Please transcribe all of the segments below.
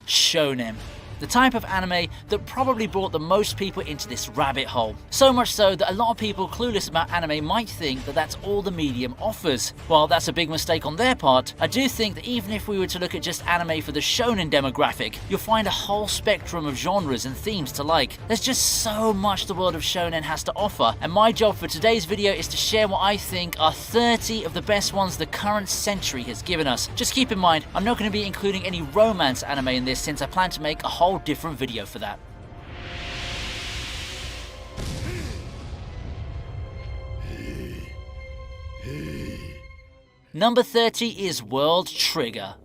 Shonen. The type of anime that probably brought the most people into this rabbit hole. So much so that a lot of people clueless about anime might think that that's all the medium offers. While that's a big mistake on their part, I do think that even if we were to look at just anime for the shonen demographic, you'll find a whole spectrum of genres and themes to like. There's just so much the world of shonen has to offer, and my job for today's video is to share what I think are 30 of the best ones the current century has given us. Just keep in mind, I'm not going to be including any romance anime in this since I plan to make a whole different video for that. Number 30 is World Trigger.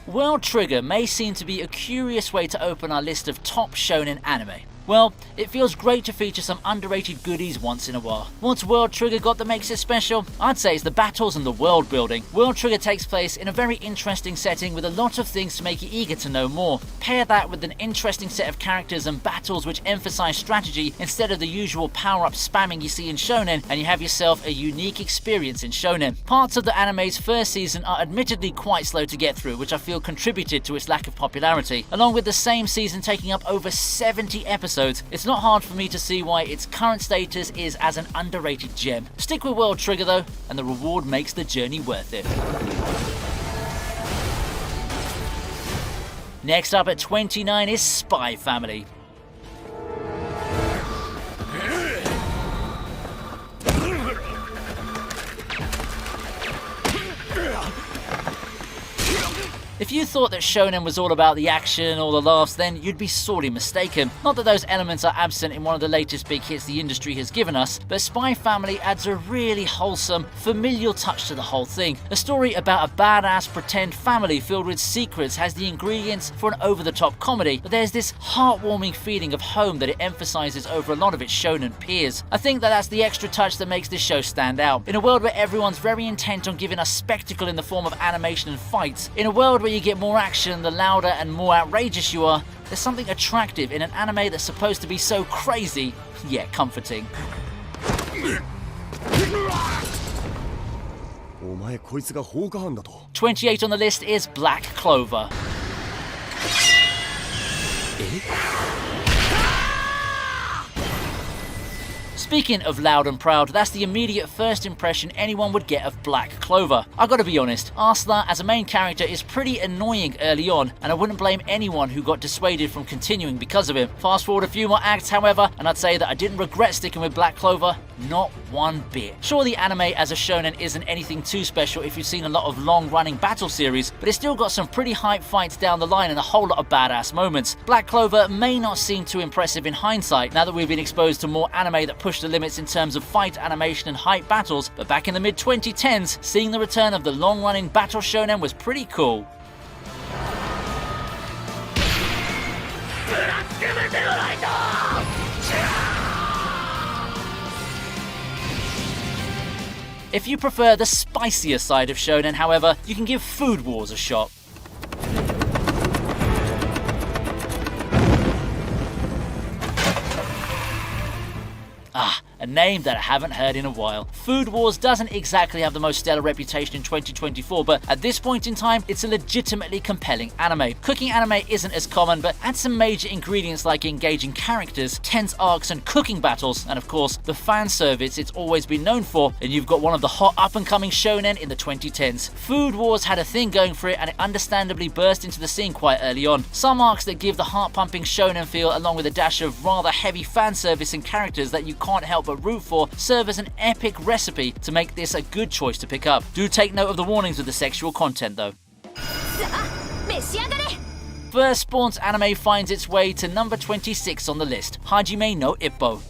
World Trigger may seem to be a curious way to open our list of top shonen anime. Well, it feels great to feature some underrated goodies once in a while. What's World Trigger got that makes it special? I'd say it's the battles and the world building. World Trigger takes place in a very interesting setting with a lot of things to make you eager to know more. Pair that with an interesting set of characters and battles which emphasize strategy instead of the usual power-up spamming you see in shonen, and you have yourself a unique experience in shonen. Parts of the anime's first season are admittedly quite slow to get through, which I feel contributed to its lack of popularity. Along with the same season taking up over 70 episodes, it's not hard for me to see why its current status is as an underrated gem. Stick with World Trigger though, and the reward makes the journey worth it. Next up at 29 is Spy Family. If you thought that shonen was all about the action or the laughs, then you'd be sorely mistaken. Not that those elements are absent in one of the latest big hits the industry has given us, but Spy Family adds a really wholesome, familial touch to the whole thing. A story about a badass pretend family filled with secrets has the ingredients for an over-the-top comedy, but there's this heartwarming feeling of home that it emphasizes over a lot of its shonen peers. I think that that's the extra touch that makes this show stand out. In a world where everyone's very intent on giving us spectacle in the form of animation and fights, in a world where you get more action the louder and more outrageous you are, there's something attractive in an anime that's supposed to be so crazy, yet comforting. 28 on the list is Black Clover. Speaking of loud and proud, that's the immediate first impression anyone would get of Black Clover. I gotta be honest, Arslan as a main character is pretty annoying early on, and I wouldn't blame anyone who got dissuaded from continuing because of him. Fast forward a few more acts, however, and I'd say that I didn't regret sticking with Black Clover, not one bit. Sure, the anime as a shonen isn't anything too special if you've seen a lot of long-running battle series, but it's still got some pretty hype fights down the line and a whole lot of badass moments. Black Clover may not seem too impressive in hindsight, now that we've been exposed to more anime that push the limits in terms of fight animation and hype battles, but back in the mid-2010s, seeing the return of the long-running battle shonen was pretty cool. If you prefer the spicier side of shonen, however, you can give Food Wars a shot. A name that I haven't heard in a while. Food Wars doesn't exactly have the most stellar reputation in 2024, but at this point in time, it's a legitimately compelling anime. Cooking anime isn't as common, but add some major ingredients like engaging characters, tense arcs and cooking battles, and of course, the fan service it's always been known for, and you've got one of the hot up-and-coming shonen in the 2010s. Food Wars had a thing going for it, and it understandably burst into the scene quite early on. Some arcs that give the heart-pumping shonen feel, along with a dash of rather heavy fan service and characters that you can't help but root for, serve as an epic recipe to make this a good choice to pick up. Do take note of the warnings with the sexual content though. Firstborn's anime finds its way to number 26 on the list, Hajime no Ippo.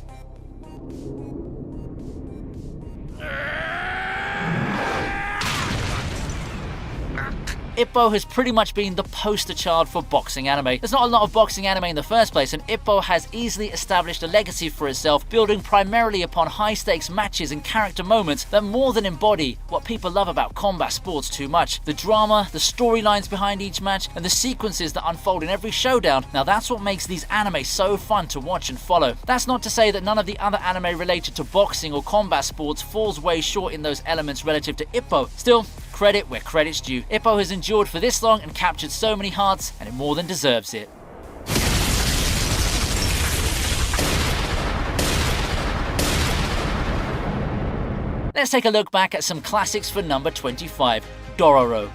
Ippo has pretty much been the poster child for boxing anime. There's not a lot of boxing anime in the first place, and Ippo has easily established a legacy for itself, building primarily upon high-stakes matches and character moments that more than embody what people love about combat sports too much. The drama, the storylines behind each match, and the sequences that unfold in every showdown, now that's what makes these anime so fun to watch and follow. That's not to say that none of the other anime related to boxing or combat sports falls way short in those elements relative to Ippo. Still, credit where credit's due. Ippo has endured for this long and captured so many hearts, and it more than deserves it. Let's take a look back at some classics for number 25, Dororo.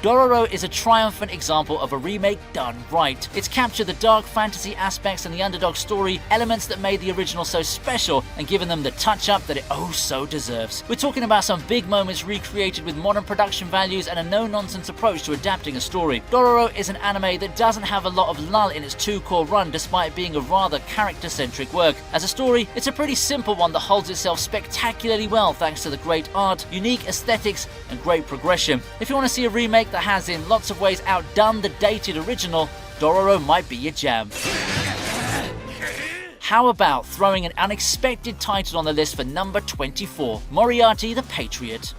Dororo is a triumphant example of a remake done right. It's captured the dark fantasy aspects and the underdog story, elements that made the original so special, and given them the touch-up that it oh so deserves. We're talking about some big moments recreated with modern production values and a no-nonsense approach to adapting a story. Dororo is an anime that doesn't have a lot of lull in its two-core run despite being a rather character-centric work. As a story, it's a pretty simple one that holds itself spectacularly well thanks to the great art, unique aesthetics, and great progression. If you want to see a remake that has in lots of ways outdone the dated original, Dororo might be your jam. How about throwing an unexpected title on the list for number 24, Moriarty the Patriot?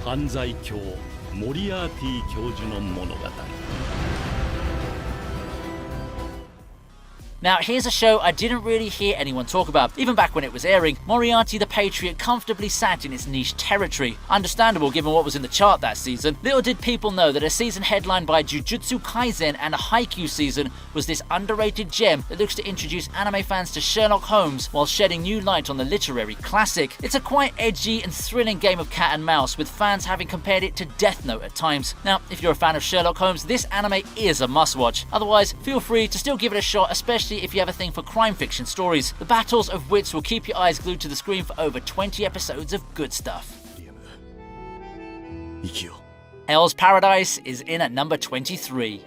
犯罪教モリアーティ教授の物語 Now, here's a show I didn't really hear anyone talk about, even back when it was airing. Moriarty the Patriot comfortably sat in its niche territory. Understandable given what was in the chart that season. Little did people know that a season headlined by Jujutsu Kaisen and a Haikyuu season was this underrated gem that looks to introduce anime fans to Sherlock Holmes while shedding new light on the literary classic. It's a quite edgy and thrilling game of cat and mouse, with fans having compared it to Death Note at times. Now, if you're a fan of Sherlock Holmes, this anime is a must-watch. Otherwise, feel free to still give it a shot, especially if you have a thing for crime fiction stories. The battles of wits will keep your eyes glued to the screen for over 20 episodes of good stuff. Hell's Paradise is in at number 23.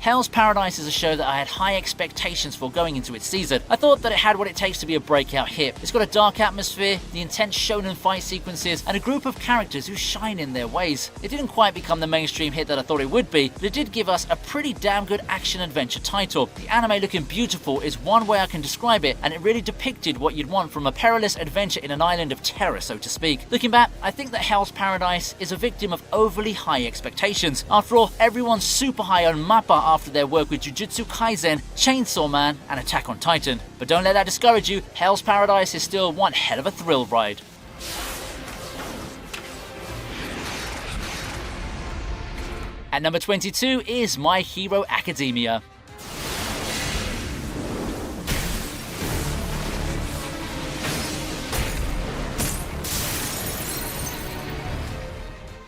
Hell's Paradise is a show that I had high expectations for going into its season. I thought that it had what it takes to be a breakout hit. It's got a dark atmosphere, the intense shonen fight sequences, and a group of characters who shine in their ways. It didn't quite become the mainstream hit that I thought it would be, but it did give us a pretty damn good action-adventure title. The anime looking beautiful is one way I can describe it, and it really depicted what you'd want from a perilous adventure in an island of terror, so to speak. Looking back, I think that Hell's Paradise is a victim of overly high expectations. After all, everyone's super high on MAPPA after their work with Jujutsu Kaisen, Chainsaw Man, and Attack on Titan. But don't let that discourage you, Hell's Paradise is still one hell of a thrill ride. At number 22 is My Hero Academia.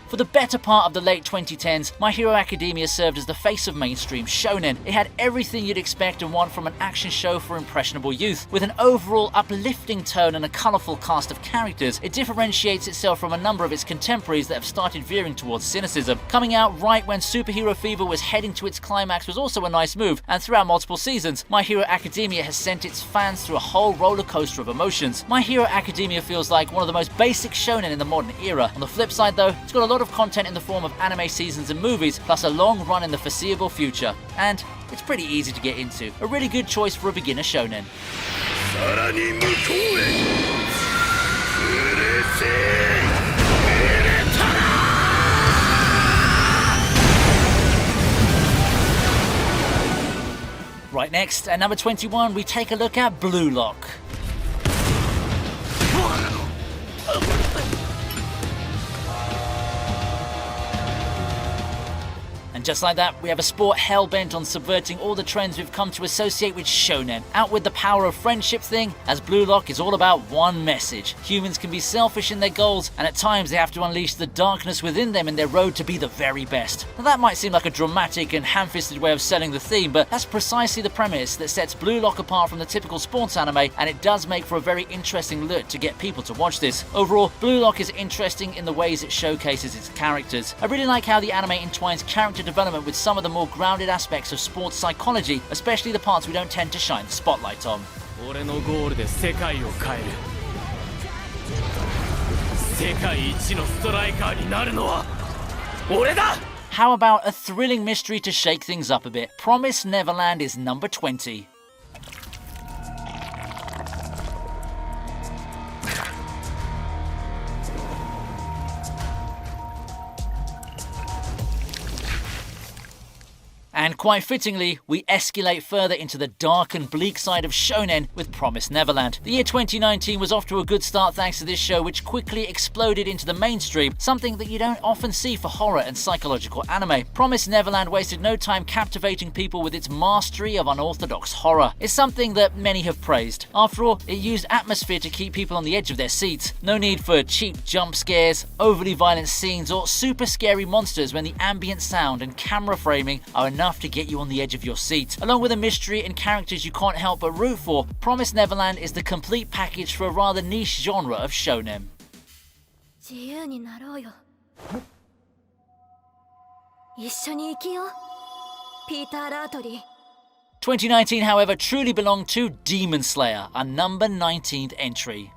For the better part of the late 2010s, My Hero Academia served as the face of mainstream shonen. It had everything you'd expect and want from an action show for impressionable youth. With an overall uplifting tone and a colourful cast of characters, it differentiates itself from a number of its contemporaries that have started veering towards cynicism. Coming out right when superhero fever was heading to its climax was also a nice move, and throughout multiple seasons, My Hero Academia has sent its fans through a whole roller coaster of emotions. My Hero Academia feels like one of the most basic shonen in the modern era. On the flip side though, it's got a lot of content in the form of anime seasons and movies, plus a long run in the foreseeable future. And it's pretty easy to get into. A really good choice for a beginner shonen. Right, next, at number 21, we take a look at Blue Lock. And just like that, we have a sport hell-bent on subverting all the trends we've come to associate with shonen. Out with the power of friendship thing, as Blue Lock is all about one message. Humans can be selfish in their goals, and at times they have to unleash the darkness within them in their road to be the very best. Now that might seem like a dramatic and ham-fisted way of selling the theme, but that's precisely the premise that sets Blue Lock apart from the typical sports anime, and it does make for a very interesting look to get people to watch this. Overall, Blue Lock is interesting in the ways it showcases its characters. I really like how the anime entwines character development with some of the more grounded aspects of sports psychology, especially the parts we don't tend to shine the spotlight on. How about a thrilling mystery to shake things up a bit? Promised Neverland is number 20. And quite fittingly, we escalate further into the dark and bleak side of shonen with Promised Neverland. The year 2019 was off to a good start thanks to this show, which quickly exploded into the mainstream, something that you don't often see for horror and psychological anime. Promised Neverland wasted no time captivating people with its mastery of unorthodox horror. It's something that many have praised. After all, it used atmosphere to keep people on the edge of their seats. No need for cheap jump scares, overly violent scenes, or super scary monsters when the ambient sound and camera framing are enough to get you on the edge of your seat. Along with a mystery and characters you can't help but root for, Promised Neverland is the complete package for a rather niche genre of shonen. 自由になろうよ。一緒に生きよう。ピーター・ラートリー。2019, however, truly belonged to Demon Slayer, our number 19th entry.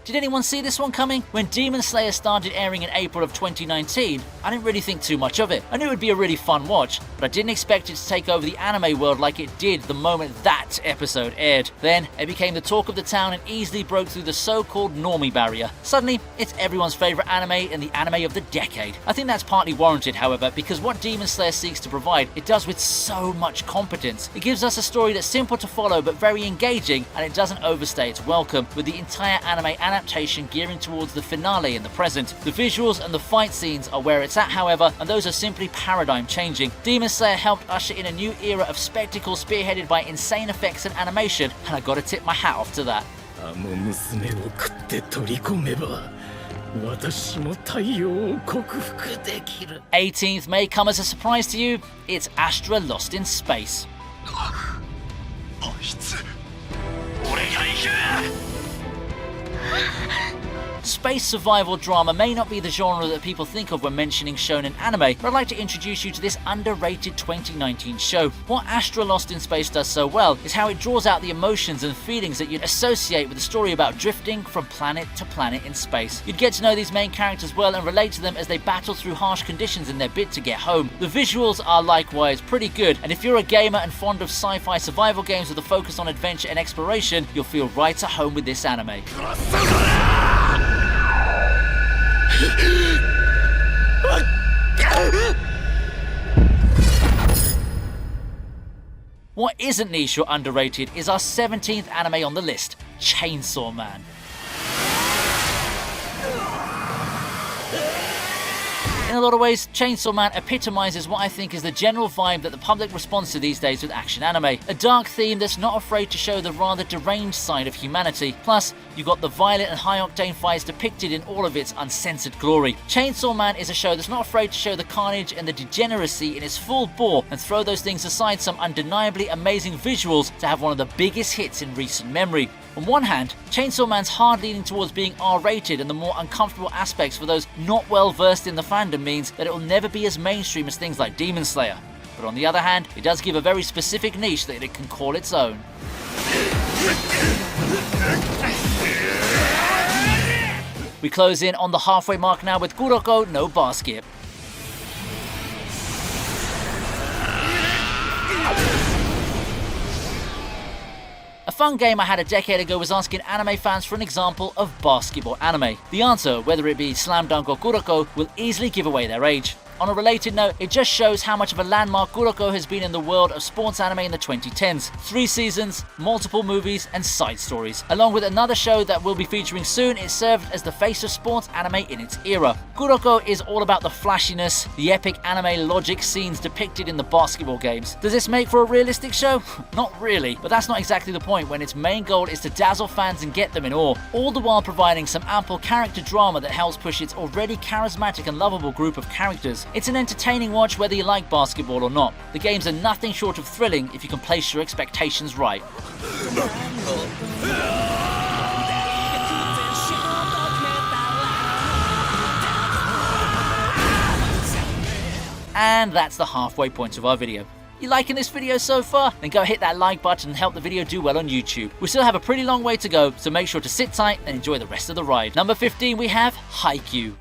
Did anyone see this one coming? When Demon Slayer started airing in April of 2019, I didn't really think too much of it. I knew it would be a really fun watch, but I didn't expect it to take over the anime world like it did the moment that episode aired. Then, it became the talk of the town and easily broke through the so-called normie barrier. Suddenly, it's everyone's favourite anime and the anime of the decade. I think that's partly warranted, however, because what Demon Slayer seeks to provide, it does with so much competence. It gives us a story that's simple to follow but very engaging, and it doesn't overstay its welcome, with the entire anime adaptation gearing towards the finale in the present. The visuals and the fight scenes are where it's at, however, and those are simply paradigm changing. Demon Slayer helped usher in a new era of spectacle spearheaded by insane effects and animation, and I gotta tip my hat off to that. あの娘を食って取り込めば私も太陽を克服できる 18th may come as a surprise to you. It's Astra Lost in Space. あいつ俺が行く Space survival drama may not be the genre that people think of when mentioning shonen anime, but I'd like to introduce you to this underrated 2019 show. What Astra Lost in Space does so well is how it draws out the emotions and feelings that you'd associate with a story about drifting from planet to planet in space. You'd get to know these main characters well and relate to them as they battle through harsh conditions in their bid to get home. The visuals are likewise pretty good, and if you're a gamer and fond of sci-fi survival games with a focus on adventure and exploration, you'll feel right at home with this anime. What isn't niche or underrated is our 17th anime on the list, Chainsaw Man. In a lot of ways, Chainsaw Man epitomizes what I think is the general vibe that the public responds to these days with action anime. A dark theme that's not afraid to show the rather deranged side of humanity. Plus, you've got the violent and high-octane fights depicted in all of its uncensored glory. Chainsaw Man is a show that's not afraid to show the carnage and the degeneracy in its full bore and throw those things aside some undeniably amazing visuals to have one of the biggest hits in recent memory. On one hand, Chainsaw Man's hard leaning towards being R-rated and the more uncomfortable aspects for those not well versed in the fandom means that it will never be as mainstream as things like Demon Slayer. But on the other hand, it does give a very specific niche that it can call its own. We close in on the halfway mark now with Kuroko no Basket. A fun game I had a decade ago was asking anime fans for an example of basketball anime. The answer, whether it be Slam Dunk or Kuroko, will easily give away their age. On a related note, it just shows how much of a landmark Kuroko has been in the world of sports anime in the 2010s. 3 seasons, multiple movies, and side stories. Along with another show that we'll be featuring soon, it served as the face of sports anime in its era. Kuroko is all about the flashiness, the epic anime logic scenes depicted in the basketball games. Does this make for a realistic show? Not really, but that's not exactly the point when its main goal is to dazzle fans and get them in awe, all the while providing some ample character drama that helps push its already charismatic and lovable group of characters. It's an entertaining watch whether you like basketball or not. The games are nothing short of thrilling if you can place your expectations right. And that's the halfway point of our video. You liking this video so far? Then go hit that like button and help the video do well on YouTube. We still have a pretty long way to go, so make sure to sit tight and enjoy the rest of the ride. Number 15 we have Haikyuu.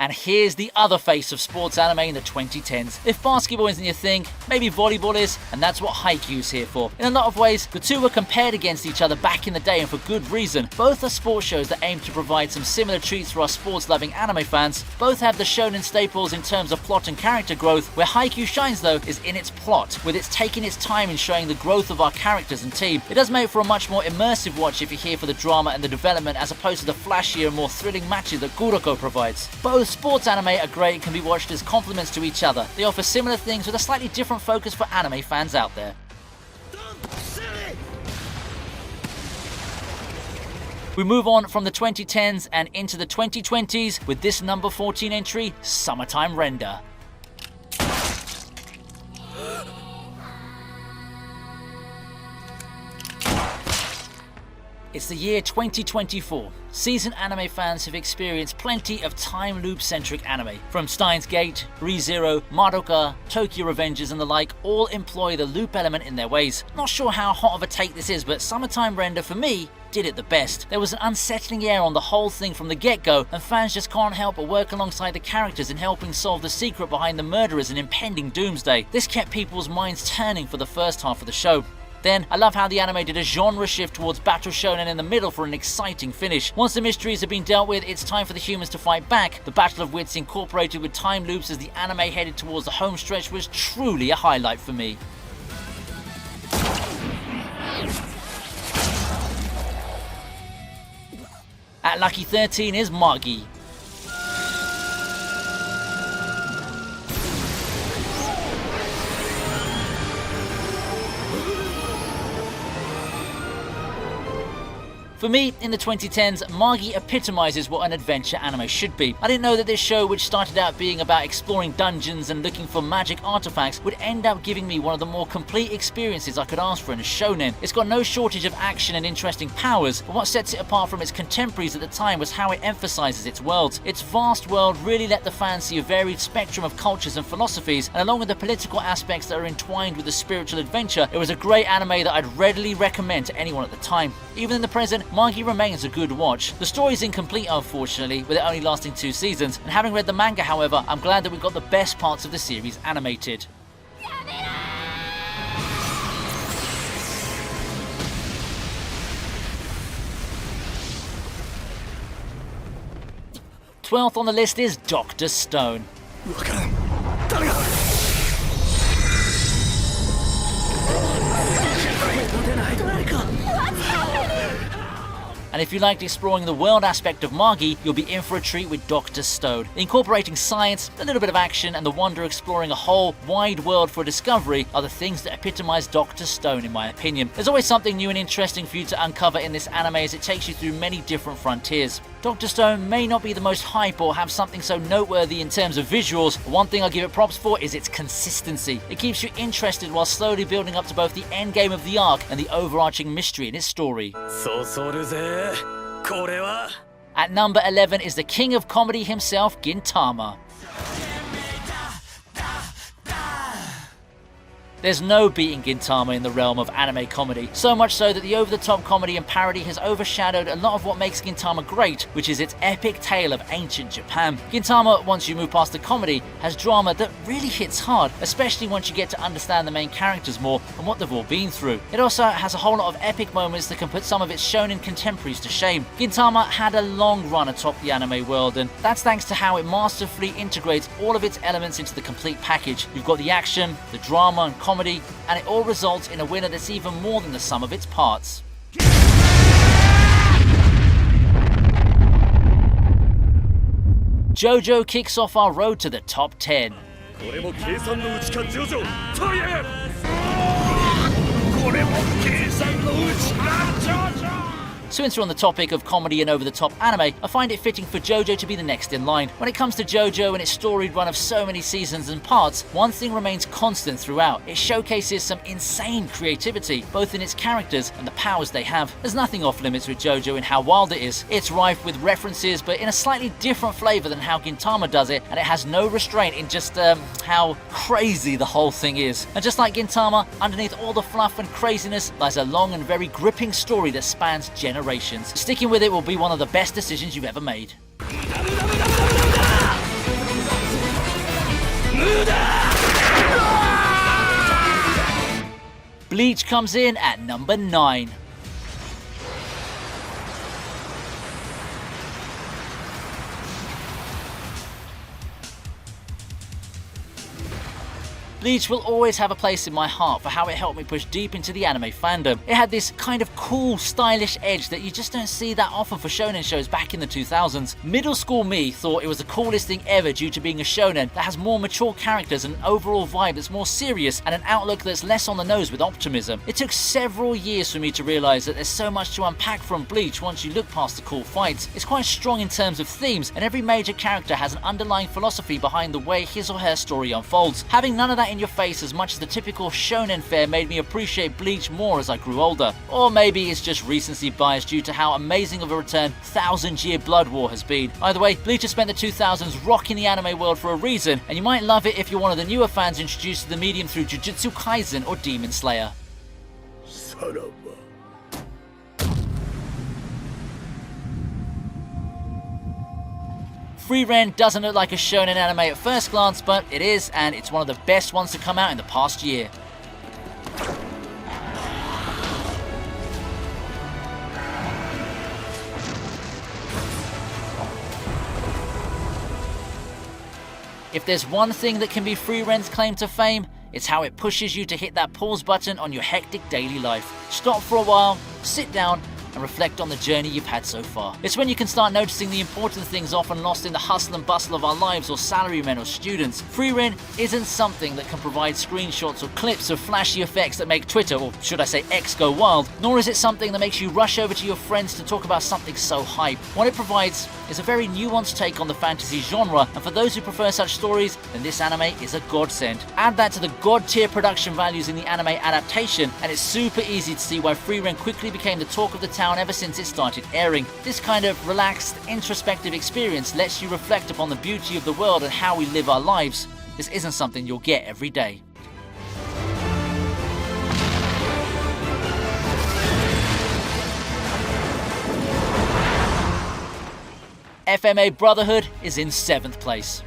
And here's the other face of sports anime in the 2010s. If basketball isn't your thing, maybe volleyball is, and that's what Haikyuu's here for. In a lot of ways, the two were compared against each other back in the day, and for good reason. Both are sports shows that aim to provide some similar treats for our sports-loving anime fans. Both have the shonen staples in terms of plot and character growth. Where Haikyuu shines though is in its plot, with it's taking its time in showing the growth of our characters and team. It does make for a much more immersive watch if you're here for the drama and the development as opposed to the flashier and more thrilling matches that Kuroko provides. Both sports anime are great and can be watched as complements to each other. They offer similar things with a slightly different focus for anime fans out there. We move on from the 2010s and into the 2020s with this number 14 entry, Summertime Render. It's the year 2024. Seasoned anime fans have experienced plenty of time loop-centric anime. From Steins Gate, ReZero, Madoka, Tokyo Revengers and the like all employ the loop element in their ways. Not sure how hot of a take this is, but Summertime Render for me did it the best. There was an unsettling air on the whole thing from the get-go, and fans just can't help but work alongside the characters in helping solve the secret behind the murderers and impending doomsday. This kept people's minds turning for the first half of the show. Then, I love how the anime did a genre shift towards battle shonen in the middle for an exciting finish. Once the mysteries have been dealt with, it's time for the humans to fight back. The battle of wits incorporated with time loops as the anime headed towards the home stretch was truly a highlight for me. At lucky 13 is Magi. For me, in the 2010s, Magi epitomizes what an adventure anime should be. I didn't know that this show, which started out being about exploring dungeons and looking for magic artifacts, would end up giving me one of the more complete experiences I could ask for in a shonen. It's got no shortage of action and interesting powers, but what sets it apart from its contemporaries at the time was how it emphasizes its worlds. Its vast world really let the fans see a varied spectrum of cultures and philosophies, and along with the political aspects that are entwined with the spiritual adventure, it was a great anime that I'd readily recommend to anyone at the time. Even in the present, Magi remains a good watch. The story's incomplete unfortunately, with it only lasting 2 seasons, and having read the manga however, I'm glad that we got the best parts of the series animated. 12th on the list is Dr. Stone. And if you liked exploring the world aspect of Magi, you'll be in for a treat with Dr. Stone. Incorporating science, a little bit of action, and the wonder of exploring a whole wide world for discovery are the things that epitomize Dr. Stone in my opinion. There's always something new and interesting for you to uncover in this anime as it takes you through many different frontiers. Dr. Stone may not be the most hype or have something so noteworthy in terms of visuals, but one thing I give it props for is its consistency. It keeps you interested while slowly building up to both the endgame of the arc and the overarching mystery in its story. At number 11 is the king of comedy himself, Gintama. There's no beating Gintama in the realm of anime comedy, so much so that the over-the-top comedy and parody has overshadowed a lot of what makes Gintama great, which is its epic tale of ancient Japan. Gintama, once you move past the comedy, has drama that really hits hard, especially once you get to understand the main characters more and what they've all been through. It also has a whole lot of epic moments that can put some of its shonen contemporaries to shame. Gintama had a long run atop the anime world, and that's thanks to how it masterfully integrates all of its elements into the complete package. You've got the action, the drama and comedy, and it all results in a winner that's even more than the sum of its parts. JoJo kicks off our road to the top 10. Since we're on the topic of comedy and over-the-top anime, I find it fitting for JoJo to be the next in line. When it comes to JoJo and its storied run of so many seasons and parts, one thing remains constant throughout. It showcases some insane creativity, both in its characters and the powers they have. There's nothing off limits with JoJo in how wild it is. It's rife with references, but in a slightly different flavour than how Gintama does it, and it has no restraint in just how crazy the whole thing is. And just like Gintama, underneath all the fluff and craziness lies a long and very gripping story that spans generations. Sticking with it will be one of the best decisions you've ever made. Bleach comes in at number 9. Bleach will always have a place in my heart for how it helped me push deep into the anime fandom. It had this kind of cool, stylish edge that you just don't see that often for shonen shows back in the 2000s. Middle school me thought it was the coolest thing ever due to being a shonen that has more mature characters and an overall vibe that's more serious and an outlook that's less on the nose with optimism. It took several years for me to realise that there's so much to unpack from Bleach once you look past the cool fights. It's quite strong in terms of themes, and every major character has an underlying philosophy behind the way his or her story unfolds. Having none of that in your face as much as the typical shonen fare made me appreciate Bleach more as I grew older. Or maybe it's just recency bias due to how amazing of a return 1000-Year Blood War has been. Either way, Bleach has spent the 2000s rocking the anime world for a reason, and you might love it if you're one of the newer fans introduced to the medium through Jujutsu Kaisen or Demon Slayer. Frieren doesn't look like a shonen anime at first glance, but it is, and it's one of the best ones to come out in the past year. If there's one thing that can be Frieren's claim to fame, it's how it pushes you to hit that pause button on your hectic daily life. Stop for a while, sit down, and reflect on the journey you've had so far. It's when you can start noticing the important things often lost in the hustle and bustle of our lives or salarymen or students. Frieren isn't something that can provide screenshots or clips of flashy effects that make Twitter, or should I say X, go wild, nor is it something that makes you rush over to your friends to talk about something so hype. What it provides is a very nuanced take on the fantasy genre, and for those who prefer such stories, then this anime is a godsend. Add that to the god-tier production values in the anime adaptation, and it's super easy to see why Frieren quickly became the talk of the town ever since it started airing. This kind of relaxed, introspective experience lets you reflect upon the beauty of the world and how we live our lives. This isn't something you'll get every day. FMA Brotherhood is in 7th place.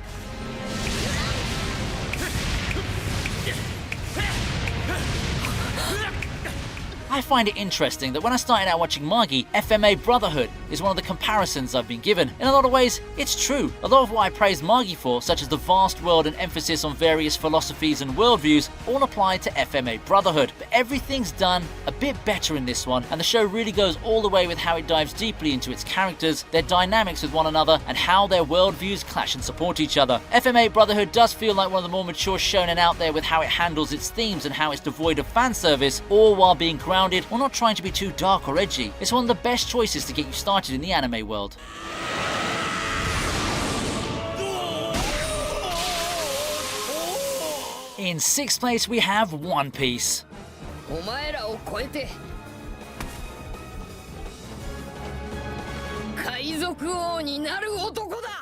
I find it interesting that when I started out watching Magi, FMA Brotherhood is one of the comparisons I've been given. In a lot of ways, it's true. A lot of what I praised Magi for, such as the vast world and emphasis on various philosophies and worldviews, all apply to FMA Brotherhood. But everything's done a bit better in this one, and the show really goes all the way with how it dives deeply into its characters, their dynamics with one another, and how their worldviews clash and support each other. FMA Brotherhood does feel like one of the more mature shonen out there with how it handles its themes and how it's devoid of fan service, all while being grounded or not trying to be too dark or edgy. It's one of the best choices to get you started in the anime world. In 6th place we have One Piece.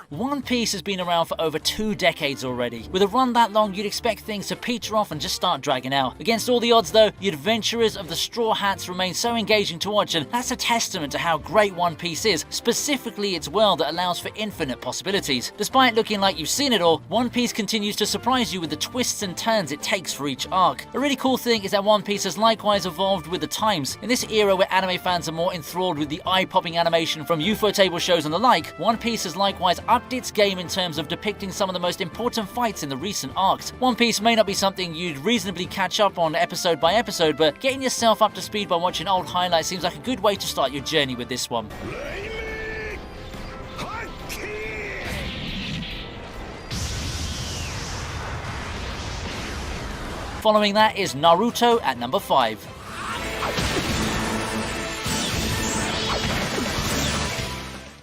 One Piece has been around for over 2 decades already. With a run that long, you'd expect things to peter off and just start dragging out. Against all the odds though, the adventurers of the Straw Hats remain so engaging to watch, and that's a testament to how great One Piece is, specifically its world that allows for infinite possibilities. Despite looking like you've seen it all, One Piece continues to surprise you with the twists and turns it takes for each arc. A really cool thing is that One Piece has likewise evolved with the times. In this era where anime fans are more enthralled with the eye-popping animation from UFO table shows and the like, One Piece has likewise upped its game in terms of depicting some of the most important fights in the recent arcs. One Piece may not be something you'd reasonably catch up on episode by episode, but getting yourself up to speed by watching old highlights seems like a good way to start your journey with this one. Following that is Naruto at number 5.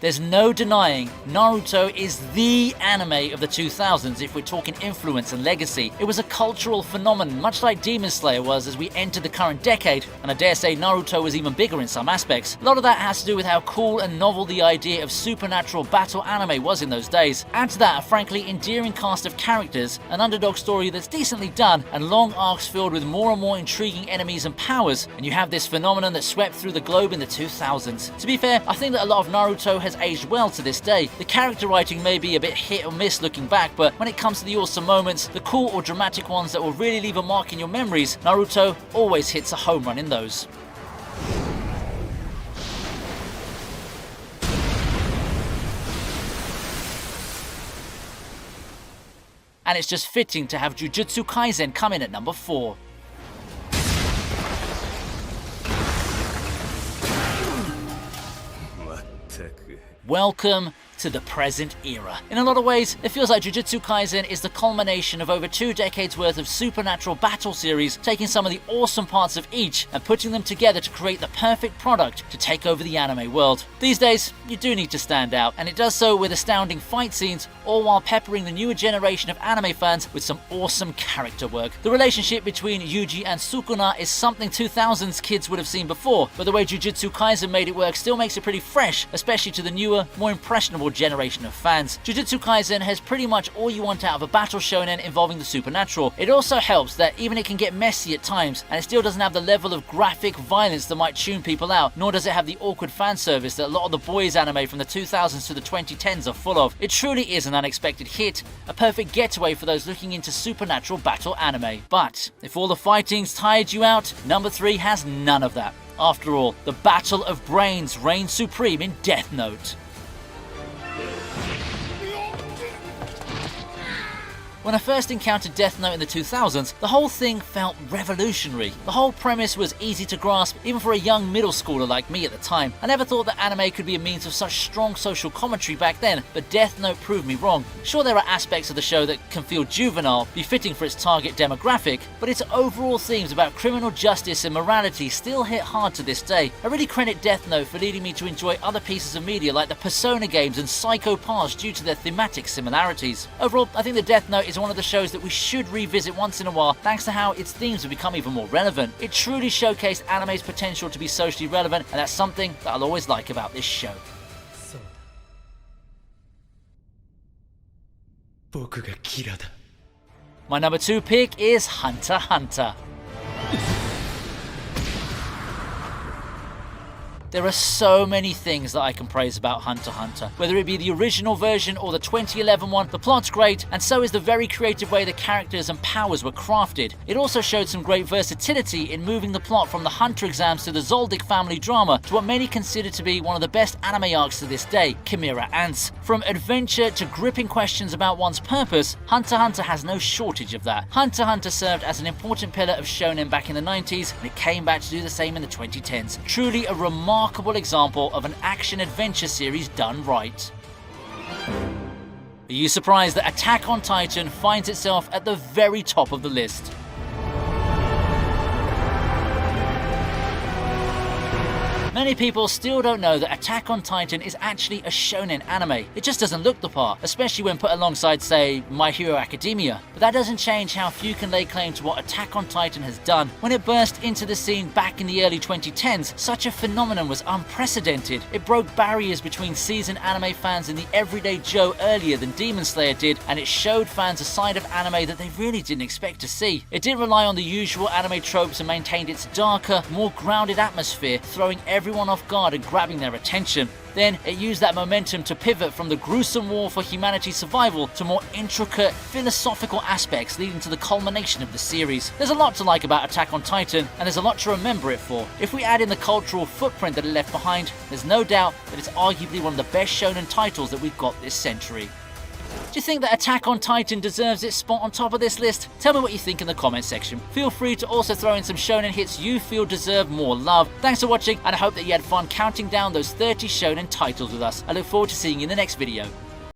There's no denying Naruto is the anime of the 2000s if we're talking influence and legacy. It was a cultural phenomenon, much like Demon Slayer was as we entered the current decade, and I dare say Naruto was even bigger in some aspects. A lot of that has to do with how cool and novel the idea of supernatural battle anime was in those days. Add to that a frankly endearing cast of characters, an underdog story that's decently done, and long arcs filled with more and more intriguing enemies and powers, and you have this phenomenon that swept through the globe in the 2000s. To be fair, I think that a lot of Naruto has aged well to this day. The character writing may be a bit hit or miss looking back, but when it comes to the awesome moments, the cool or dramatic ones that will really leave a mark in your memories, Naruto always hits a home run in those. And it's just fitting to have Jujutsu Kaisen come in at number 4. Welcome to the present era. In a lot of ways, it feels like Jujutsu Kaisen is the culmination of over 2 decades worth of supernatural battle series, taking some of the awesome parts of each and putting them together to create the perfect product to take over the anime world. These days, you do need to stand out, and it does so with astounding fight scenes, all while peppering the newer generation of anime fans with some awesome character work. The relationship between Yuji and Sukuna is something 2000s kids would have seen before, but the way Jujutsu Kaisen made it work still makes it pretty fresh, especially to the newer, more impressionable generation of fans. Jujutsu Kaisen has pretty much all you want out of a battle shonen involving the supernatural. It also helps that even it can get messy at times, and it still doesn't have the level of graphic violence that might tune people out, nor does it have the awkward fan service that a lot of the boys anime from the 2000s to the 2010s are full of. It truly is an unexpected hit, a perfect getaway for those looking into supernatural battle anime. But if all the fighting's tired you out, number 3 has none of that. After all, the battle of brains reigns supreme in Death Note. When I first encountered Death Note in the 2000s, the whole thing felt revolutionary. The whole premise was easy to grasp, even for a young middle schooler like me at the time. I never thought that anime could be a means of such strong social commentary back then, but Death Note proved me wrong. Sure, there are aspects of the show that can feel juvenile, befitting for its target demographic, but its overall themes about criminal justice and morality still hit hard to this day. I really credit Death Note for leading me to enjoy other pieces of media like the Persona games and Psycho Pass due to their thematic similarities. Overall, I think that Death Note is one of the shows that we should revisit once in a while, thanks to how its themes have become even more relevant. It truly showcased anime's potential to be socially relevant, and that's something that I'll always like about this show. My number 2 pick is Hunter x Hunter. There are so many things that I can praise about Hunter x Hunter. Whether it be the original version or the 2011 one, the plot's great, and so is the very creative way the characters and powers were crafted. It also showed some great versatility in moving the plot from the Hunter exams to the Zoldyck family drama to what many consider to be one of the best anime arcs to this day, Chimera Ants. From adventure to gripping questions about one's purpose, Hunter x Hunter has no shortage of that. Hunter x Hunter served as an important pillar of shonen back in the 90s, and it came back to do the same in the 2010s. Truly a remarkable example of an action-adventure series done right. Are you surprised that Attack on Titan finds itself at the very top of the list? Many people still don't know that Attack on Titan is actually a shonen anime. It just doesn't look the part, especially when put alongside, say, My Hero Academia. But that doesn't change how few can lay claim to what Attack on Titan has done. When it burst into the scene back in the early 2010s, such a phenomenon was unprecedented. It broke barriers between seasoned anime fans and the everyday Joe earlier than Demon Slayer did, and it showed fans a side of anime that they really didn't expect to see. It didn't rely on the usual anime tropes and maintained its darker, more grounded atmosphere, throwing everyone off guard and grabbing their attention. Then it used that momentum to pivot from the gruesome war for humanity's survival to more intricate, philosophical aspects, leading to the culmination of the series. There's a lot to like about Attack on Titan, and there's a lot to remember it for. If we add in the cultural footprint that it left behind, there's no doubt that it's arguably one of the best shonen titles that we've got this century. Do you think that Attack on Titan deserves its spot on top of this list? Tell me what you think in the comment section. Feel free to also throw in some shonen hits you feel deserve more love. Thanks for watching, and I hope that you had fun counting down those 30 shonen titles with us. I look forward to seeing you in the next video.